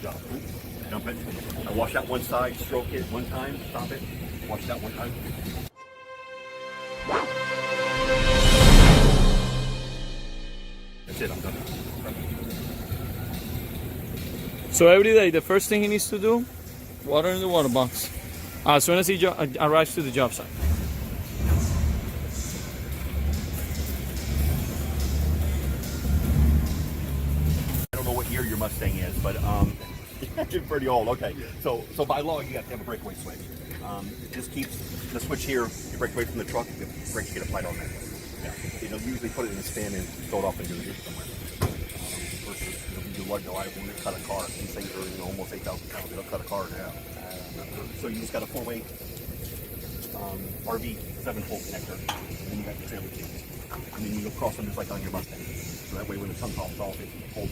Good job. Dump it. Now wash that one side, stroke it one time, stop it. Wash that one time. That's it, I'm done. So every day, the first thing he needs to do, water in the water box. As soon as he arrives to the job site. I don't know what year your Mustang is, but it's pretty old. Okay, so by law you have to have a breakaway switch. It just keeps the switch here. You break away from the truck, the brakes get applied automatically. Yeah, they'll usually put it in the spin and throw it off into the ditch somewhere. Versus you lug the live when they cut a car. These things are almost 8,000 pounds. They'll cut a car in half. So you just got a 4-way RV 7-pole connector, and then you got your trailer cage, and then you go cross them just like on your Mustang. So that way when the sun pops off, it holds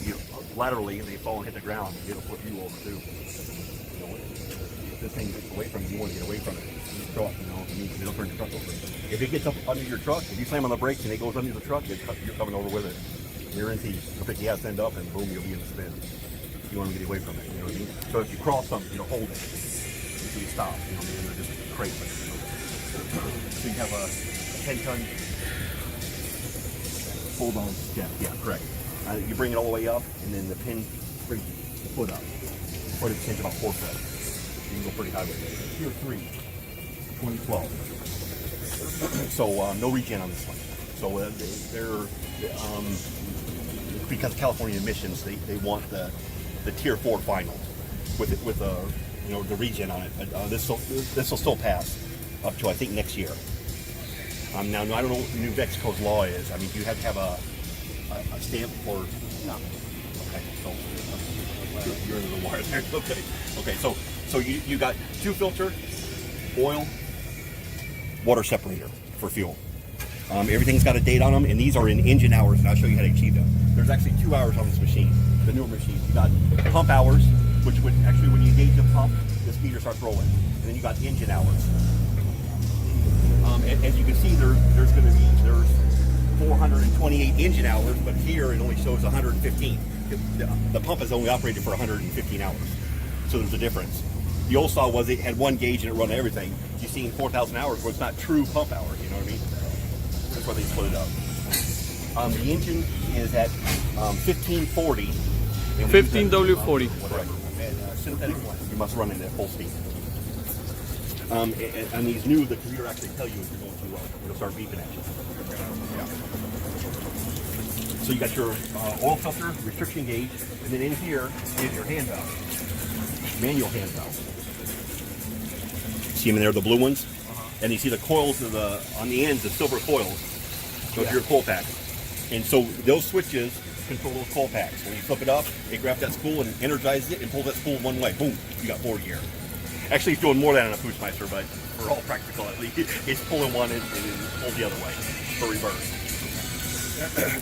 you laterally, and they fall and hit the ground. It'll flip you over too. You know, if this thing gets away from you, you want to get away from it. You throw it, you know, it'll turn your truck over. If it gets up under your truck, if you slam on the brakes and it goes under the truck, you're coming over with it. Guaranteed. You'll pick the ass end up, and boom, you'll be in the spin. You want to get away from it, you know what I mean? So if you cross something, hold it. So you stop, you know what I mean? They're just crazy. So you have a 10-ton hold on. Yeah, correct. You bring it all the way up, and then the pin brings the foot up. Foot extends about 4 foot. You can go pretty high with it. Tier 3, 2012. So no regen on this one. So they're because of California emissions, they want the Tier 4 final with the regen on it. This will still pass up to I think next year. Now I don't know what New Mexico's law is. I mean, do you have to have a stamp for? No. Okay, so you're in the wire there. Okay. So you got 2-filter, oil, water separator for fuel. Everything's got a date on them, and these are in engine hours, and I'll show you how to achieve them. There's actually 2 hours on this machine, the newer machine. You got pump hours, which would actually, when you engage the pump, this meter starts rolling, and then you got engine hours. As you can see, there's 428 engine hours, but here it only shows 115. The pump is only operated for 115 hours, so there's a difference. The old style was it had one gauge and it run everything. You see in 4,000 hours where it's not true pump hours, you know what I mean? That's why they split it up. The engine is at 1540. 15W40. Whatever. And synthetic one, you must run it at full speed. And these new, the computer actually tell you if you're going too low. It'll start beeping at you. Yeah. So you got your oil filter, restriction gauge, and then in here is your hand valve, manual hand valve. See them in there, the blue ones? And you see the coils of on the ends, the silver coils. Those are your coil packs. And so those switches control those coil packs. When you flip it up, it grabs that spool and energizes it and pulls that spool one way. Boom, you got 4 gear. Actually, it's doing more than on a Putzmeister, but for all practicality, it's pulling one and pulls the other way for reverse.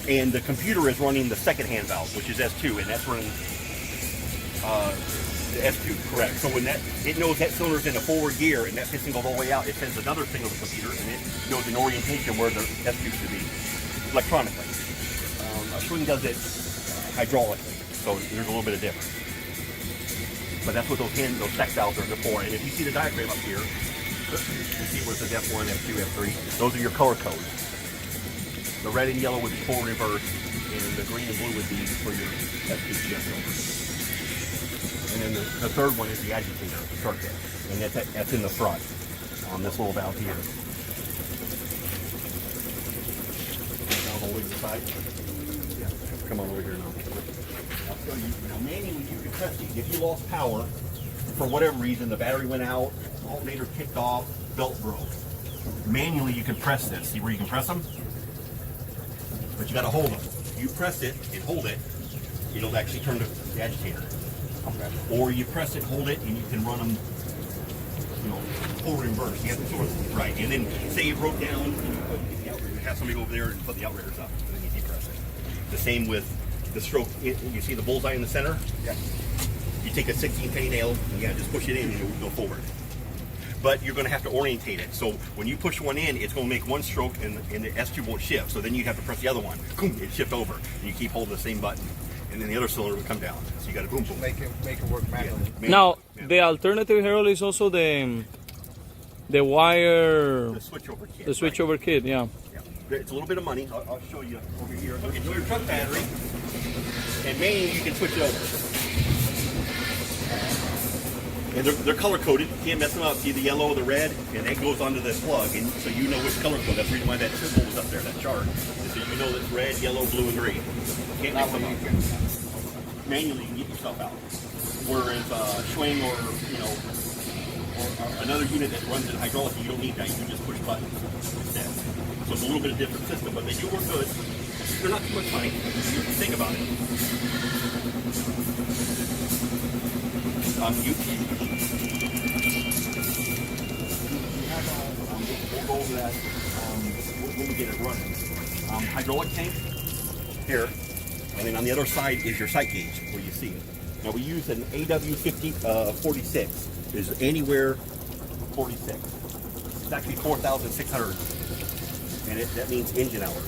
And the computer is running the second hand valve, which is S2, and that's running the S2, correct. So when it knows that cylinder's in a forward gear and that piston goes all the way out, it sends another signal to the computer, and it knows an orientation where the S2 should be electronically. A swing does it hydraulically, so there's a little bit of difference. But that's what those stack valves are for. And if you see the diagram up here, you see where it says F1, F2, F3. Those are your color codes. The red and yellow would be forward reverse, and the green and blue would be for your S2 over. And then the third one is the agitator, the circuit, and that's in the front on this little valve here. Valve all the way to the side. Yeah, come on over here now. I'll show you. Now, manually you can press these. If you lost power for whatever reason, the battery went out, alternator kicked off, belt broke. Manually you can press this. See where you can press them? But you got to hold them. You press it and hold it, it'll actually turn the agitator. Or you press it, hold it, and you can run them, forward and reverse. You have to sort of, right. And then say you broke down, and you put the outrigger, have somebody go over there and put the outriggers up, and then you keep pressing. The same with the stroke. You see the bullseye in the center? Yeah. You take a 16-penny nail, and just push it in, and you'll go forward. But you're going to have to orientate it. So when you push one in, it's going to make one stroke, and the S2 won't shift. So then you have to press the other one. Boom, it shift over, and you keep holding the same button. and then the other cylinder would come down. So you got a boom boom. Make it work manually. Now, the alternative here is also the wire, the switchover kit. the switchover kit, yeah. Yeah. It's a little bit of money. I'll show you over here. Look at your truck battery, and manually you can switch it over. And they're color coded. You can't mess them up. See the yellow or the red, and that goes onto the plug, and so you know which color code. That's the reason why that symbol was up there, that chart. And so you know that's red, yellow, blue, and green. Can't mess them up. Manually, you can get yourself out. Whereas Schwing or another unit that runs in hydraulic, you don't need that. You can just push buttons instead. So it's a little bit of different system, but they do work good. They're not too much money. You think about it. We'll go over that when we get it running. Hydraulic tank here, and then on the other side is your sight gauge where you see it. Now we use an AW 46. Is anywhere 46. It's actually 4,600, and that means engine hours.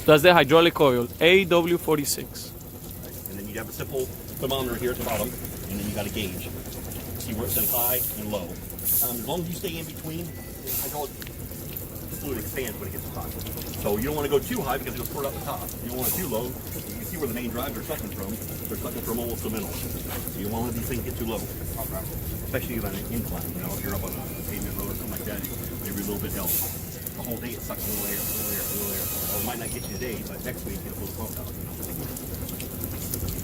That's the hydraulic oil, AW46. Right. And then you have a simple thermometer here at the bottom, and then you got a gauge. See where it's in high and low. As long as you stay in between, the hydraulic fluid expands when it gets hot. So you don't want to go too high because it'll squirt out the top. You don't want it too low. You can see where the main drives are sucking from. They're sucking from almost the middle. So you won't let these things get too low. Especially on an incline, if you're up on a pavement road or something like that, maybe a little bit helps. The whole day it sucks a little air, a little air, a little air. Well, it might not get you today, but next week it'll pull the pump out.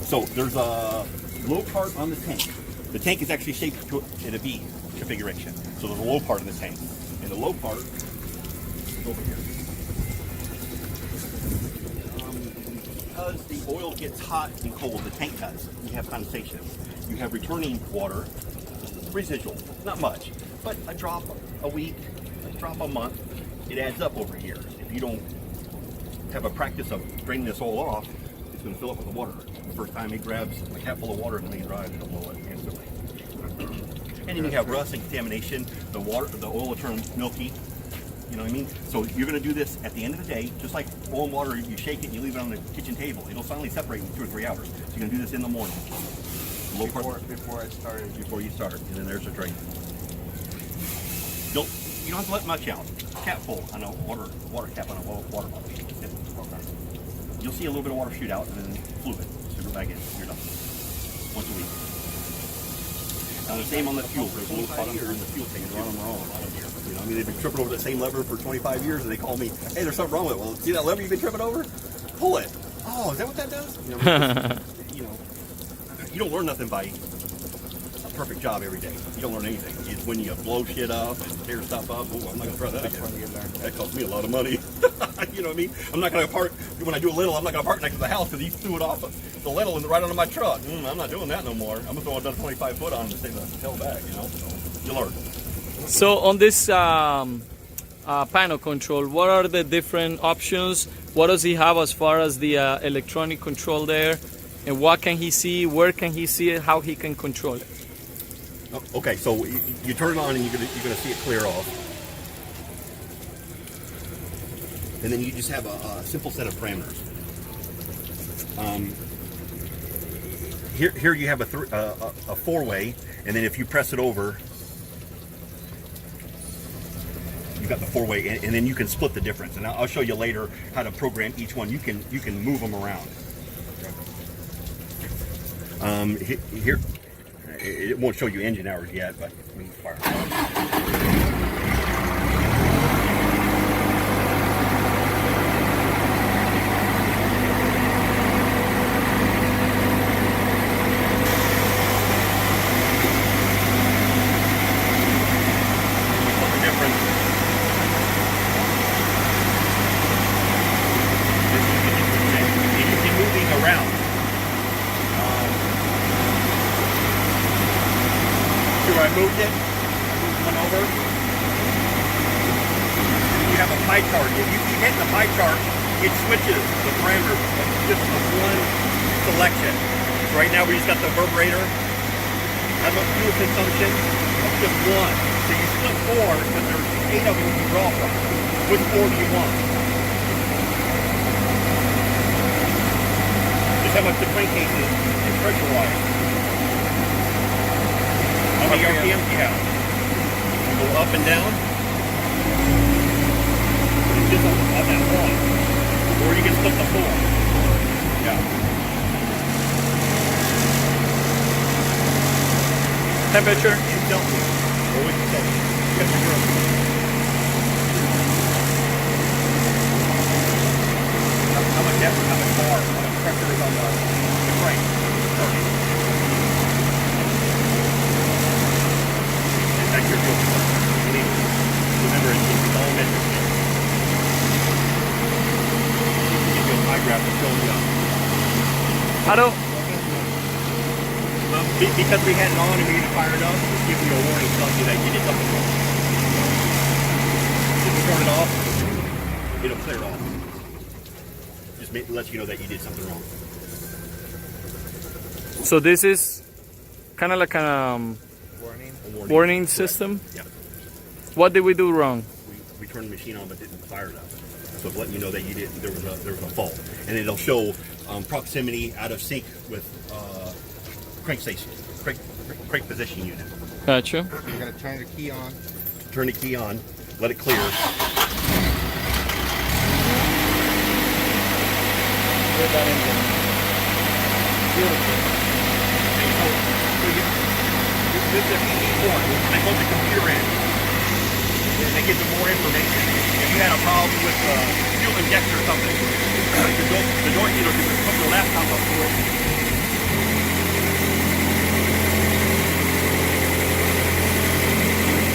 So there's a low part on the tank. The tank is actually shaped in a V configuration. So there's a low part in the tank. And the low part is over here. Because the oil gets hot and cold, the tank does. You have condensation. You have returning water, residual, not much, but a drop a week, a drop a month, it adds up over here. If you don't have a practice of draining this oil off, it's going to fill up with the water. The first time it grabs a cap full of water in the main drive, it'll blow it instantly. And then you have rust and contamination. The oil will turn milky. You know what I mean? So you're going to do this at the end of the day, just like oil and water. You shake it and you leave it on the kitchen table. It'll finally separate in 2 or 3 hours. So you're going to do this in the morning. Before you start, and then there's a drain. You don't have to let much out. Cap full on a water cap on a water bottle. You'll see a little bit of water shoot out, and then fluid. Super back in. You're done. Once a week. Now the same on the fuel. There's a little spot under in the fuel tank. Run them wrong a lot of years. I mean, they've been tripping over the same lever for 25 years, and they call me, "Hey, there's something wrong with it." Well, see that lever you've been tripping over? Pull it. Oh, is that what that does? You don't learn nothing by a perfect job every day. You don't learn anything. It's when you blow shit up and tear stuff up. Oh, I'm not going to try that again. That cost me a lot of money. You know what I mean? I'm not going to park, when I do a little, I'm not going to park next to the house because he threw it off the little and right onto my truck. I'm not doing that no more. I'm going to throw another 25 foot on and save the hell back, So you learn. So on this panel control, what are the different options? What does he have as far as the electronic control there? And what can he see? Where can he see it? How he can control it? Okay, so you turn it on and you're gonna see it clear off, and then you just have a simple set of parameters. Here you have a 4-way, and then if you press it over, you've got the 4-way, and then you can split the difference. And I'll show you later how to program each one. You can move them around. Here, it won't show you engine hours yet, but we can fire it up. I moved it, went over. You have a pie chart. If you hit the pie chart, it switches the parameters just with one selection. So right now we just got the carburetor. That's a fuel consumption. That's just one. So you split 4, but there's 8 of them you draw from. Which 4 do you want? This how much the crankcase is pressure-wise. How many RPMs do you have? You go up and down. It's just on that one. Or you can split the four. Yeah. Temperature? In Celsius. Or with Celsius. Yes, you're how much effort, how much bar, how much pressure is on the crank. Okay. That's your fuel consumption. Remember, it's all metric. Give you a pie graph to fill you up. How do? Because we had it on and we didn't fire it up, it's giving you a warning telling you that you did something wrong. If you turn it off, it'll clear it off. Just lets you know that you did something wrong. So this is kind of like a warning system. Yeah. What did we do wrong? We turned the machine on but didn't fire it up. So it's letting you know that you did there was a fault, and it'll show proximity out of sync with crank station, crank position unit. Gotcha. You gotta turn the key on. Turn the key on, let it clear. Beautiful. This is a PD4. When I go to the computer in, they give you more information. If you had a problem with fuel injector or something, the door, you put your laptop up to it.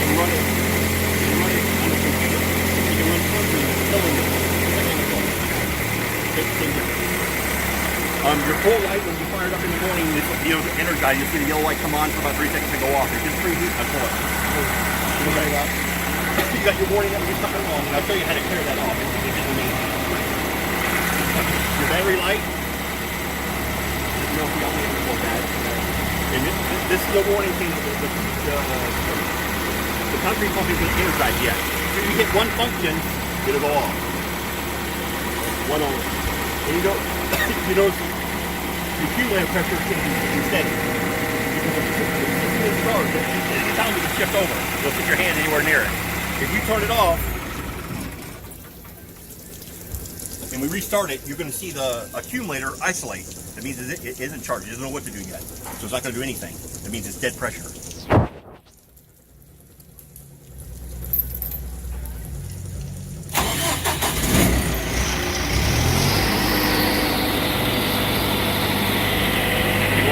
You run it on the computer. You can run something that's killing it. Your full light, when you fire it up in the morning, the energize, you see the yellow light come on for about 3 seconds and go off. It's just preheat until it. You got your warning that there's something wrong, and I'll show you how to clear that off. Your battery light, and this is the warning thing. The concrete pump isn't energized yet. If you hit one function, it'll go off. One on. And you don't. You know, the accumulator pressure is going to be steady. It's time to shift over. Don't put your hand anywhere near it. If you turn it off and we restart it, you're going to see the accumulator isolate. That means it isn't charged. It doesn't know what to do yet. So it's not going to do anything. That means it's dead pressure.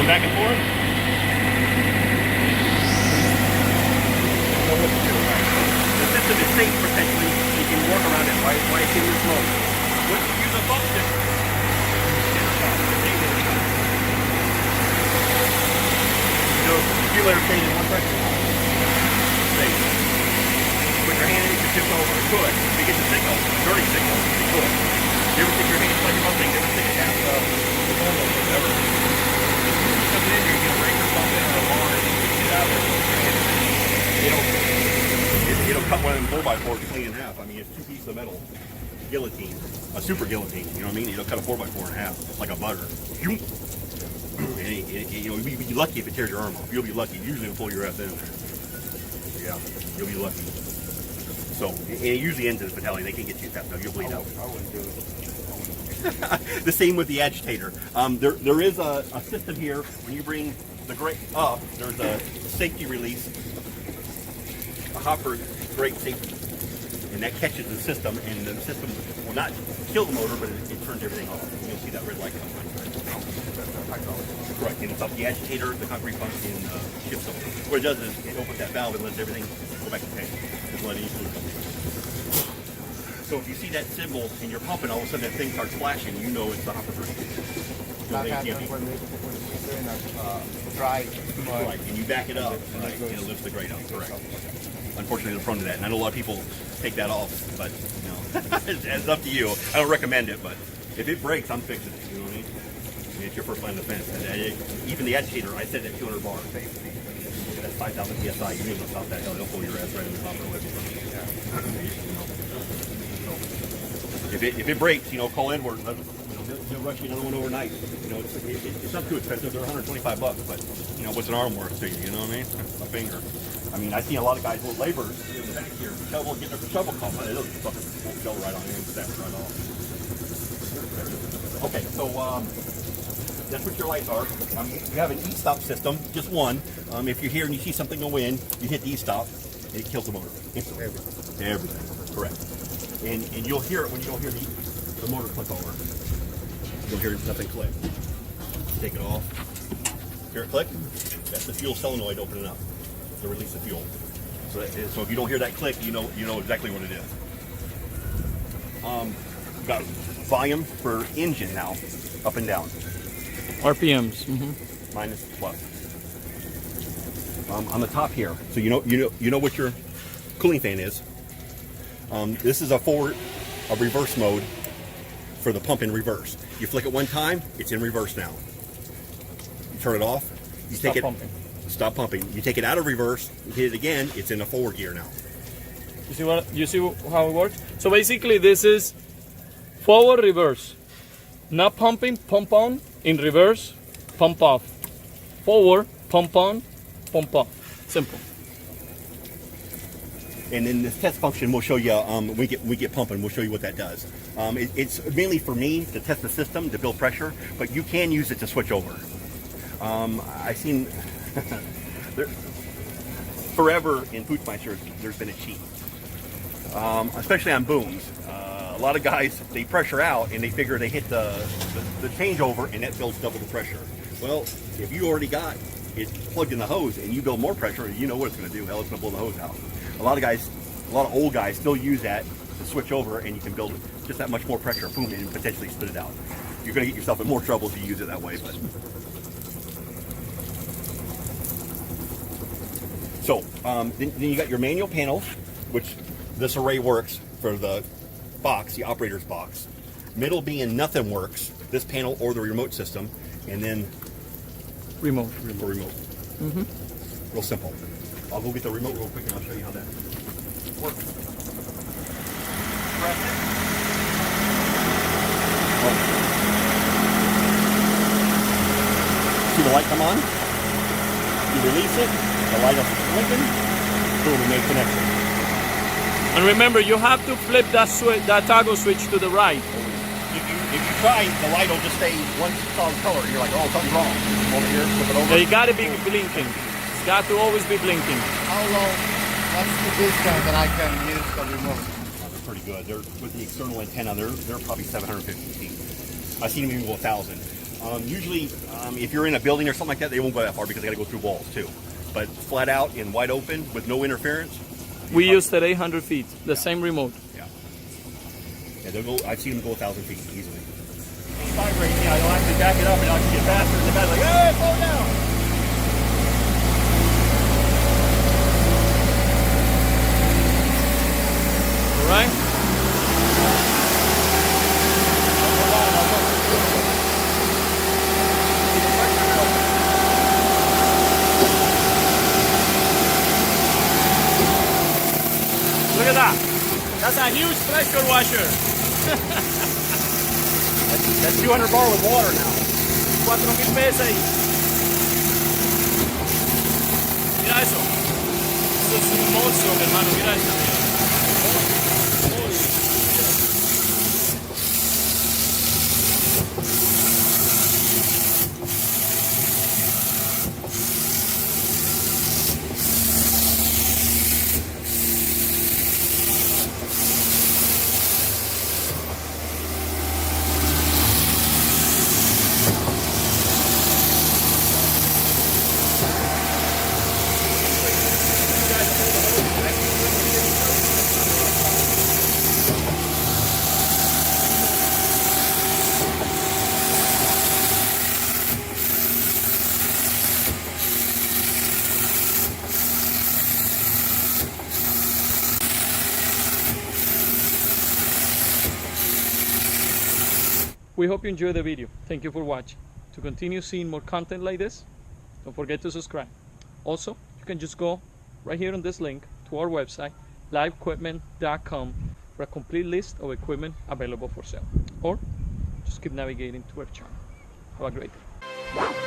Back and forth. The system is safe potentially. You can work around it right it's in this mode. Once you use a function, the accumulator stays in one pressure. Safe. Put your hand in, you can shift over. It could. If you get the signal, dirty signal, it could. You ever stick your hand like something, never stick it down the phone or whatever. Something in here, you get a break or something, or a bar, and you get out of it. It'll cut one of them 4x4s clean in half. I mean, it's 2 pieces of metal guillotine, a super guillotine. You know what I mean? It'll cut a 4x4 in half, like a butter. And you'll be lucky if it tears your arm off. You'll be lucky. Usually it'll pull your ass in there. Yeah, you'll be lucky. So, and it usually ends in a fatality. They can't get you fast enough. You'll bleed out. I wouldn't do it. The same with the agitator. There is a system here. When you bring the grate up, there's a safety release, a hopper grate safety, and that catches the system, and the system will not kill the motor, but it turns everything off. And you'll see that red light come on. Correct, and it's up the agitator, the concrete pump, and shifts over. What it does is it opens that valve and lets everything go back to tank. Doesn't let any fluid come in. So if you see that symbol and you're pumping, all of a sudden that thing starts flashing, you know it's the hopper grate. That happens when we're doing a dry. Right, and you back it up, right, and it lifts the grate up, correct. Unfortunately, they're prone to that, and I know a lot of people take that off, but, you know, it's up to you. I don't recommend it, but if it breaks, I'm fixing it, you know what I mean? I mean, it's your first line of defense. And even the agitator, I set it at 200 bar. That's 5,000 PSI. You need to stop that. It'll pull your ass right in the hopper with you. If it breaks, you know, call in. Let They'll rush you another one overnight. You know, it's not too expensive. They're $125, but you know, what's an arm worth to you? You know what I mean? A finger. I mean, I see a lot of guys with laborers in the back here, shovel, getting their shovel caught. It'll fucking go right on in, snap right off. Okay, so that's what your lights are. You have an e-stop system, just one. If you're here and you see something go in, you hit the e-stop, and it kills the motor instantly. Everything. Correct. And you'll hear it when you don't hear the motor click over. You'll hear nothing click. Take it off. Hear it click? That's the fuel solenoid opening up to release the fuel. So if you don't hear that click, you know exactly what it is. We've got volume for engine now, up and down. RPMs. Minus, plus. On the top here, so you know what your cooling fan is. This is a reverse mode for the pump in reverse. You flick it one time, it's in reverse now. You turn it off, you take it, stop pumping. You take it out of reverse, you hit it again, it's in a forward gear now. You see how it works? So basically this is forward, reverse. Not pumping, pump on, in reverse, pump off. Forward, pump on, pump off. Simple. And then this test function will show you, we get pumping, we'll show you what that does. It's mainly for me to test the system, to build pressure, but you can use it to switch over. I've seen, forever in Putzmeister, there's been a cheat, especially on booms. A lot of guys, they pressure out and they figure they hit the changeover and that builds double the pressure. Well, if you already got it plugged in the hose and you build more pressure, you know what it's going to do. Hell, it's going to blow the hose out. A lot of old guys still use that to switch over, and you can build just that much more pressure, boom, and potentially spit it out. You're going to get yourself in more trouble if you use it that way. But so then you got your manual panel, which this array works for the box, the operator's box. Middle being nothing works, this panel or the remote system, and then Remote. Remote. Real simple. I'll go get the remote real quick and I'll show you how that works. Press it. Oh. See the light come on? You release it, the light will blinking, boom, we make connection. And remember, you have to flip that toggle switch to the right. If you try, the light will just stay one solid color. You're like, oh, something's wrong. Over here, flip it over. Yeah, you got to be blinking. It's got to always be blinking. How long? What's the distance that I can use the remote? They're pretty good. They're with the external antenna. They're probably 750 feet. I've seen them even go 1,000. Usually, if you're in a building or something like that, they won't go that far because they got to go through walls too. But flat out and wide open with no interference. We used at 800 feet, the same remote. Yeah, they'll go. I've seen them go 1,000 feet easily. Vibrating, yeah, you'll actually back it up and actually get faster. And the guy's like, hey, slow down. All right. Look at that. That's a huge pressure washer. That's 200 bar with water now. 4,000 pesos ahí. Mira eso. Eso es un monstruo, mi hermano. Mira eso. We hope you enjoyed the video. Thank you for watching. To continue seeing more content like this, don't forget to subscribe. Also, you can just go right here on this link to our website, liveequipment.com, for a complete list of equipment available for sale. Or just just keep navigating to our channel. Have a great day.